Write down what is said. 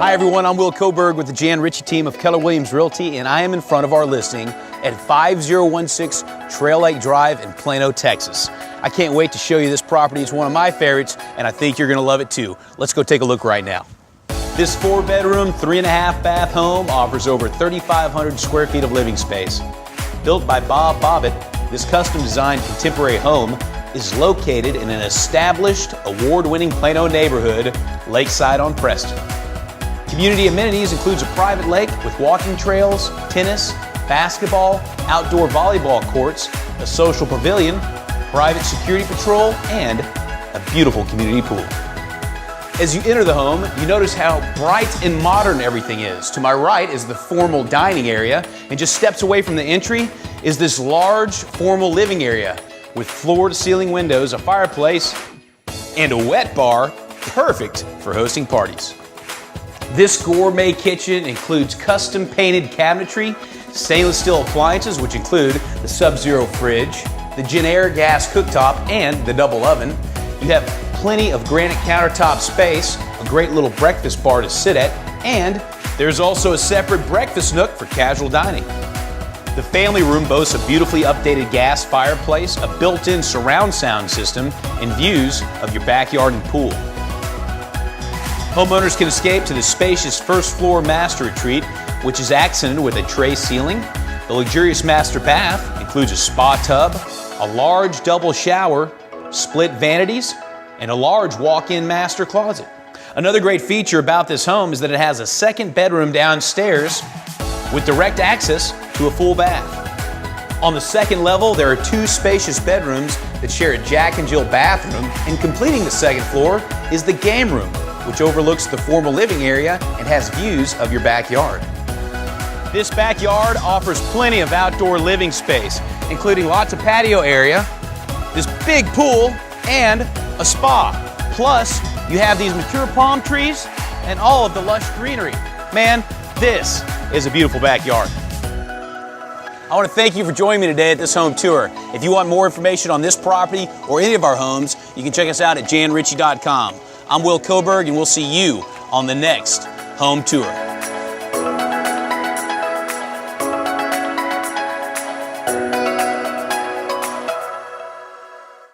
Hi everyone, I'm Will Coburg with the Jan Ritchie team of Keller Williams Realty, and I am in front of our listing at 5016 Trail Lake Drive in Plano, Texas. I can't wait to show you this property. It's one of my favorites, and I think you're gonna love it too. Let's go take a look right now. This 4-bedroom, 3.5 bath home offers over 3,500 square feet of living space. Built by Bob Bobbitt, this custom designed contemporary home is located in an established, award-winning Plano neighborhood, Lakeside on Preston. Community amenities includes a private lake with walking trails, tennis, basketball, outdoor volleyball courts, a social pavilion, private security patrol, and a beautiful community pool. As you enter the home, you notice how bright and modern everything is. To my right is the formal dining area, and just steps away from the entry is this large formal living area with floor-to-ceiling windows, a fireplace, and a wet bar, perfect for hosting parties. This gourmet kitchen includes custom painted cabinetry, stainless steel appliances, which include the Sub-Zero fridge, the Jenn-Air gas cooktop, and the double oven. You have plenty of granite countertop space, a great little breakfast bar to sit at, and there's also a separate breakfast nook for casual dining. The family room boasts a beautifully updated gas fireplace, a built-in surround sound system, and views of your backyard and pool. Homeowners can escape to the spacious first floor master retreat, which is accented with a tray ceiling. The luxurious master bath includes a spa tub, a large double shower, split vanities, and a large walk-in master closet. Another great feature about this home is that it has a second bedroom downstairs with direct access to a full bath. On the second level, there are 2 spacious bedrooms that share a Jack and Jill bathroom, and completing the second floor is the game room, which overlooks the formal living area and has views of your backyard. This backyard offers plenty of outdoor living space, including lots of patio area, this big pool, and a spa. Plus, you have these mature palm trees and all of the lush greenery. Man, this is a beautiful backyard. I want to thank you for joining me today at this home tour. If you want more information on this property or any of our homes, you can check us out at janritchie.com. I'm Will Coburg, and we'll see you on the next home tour.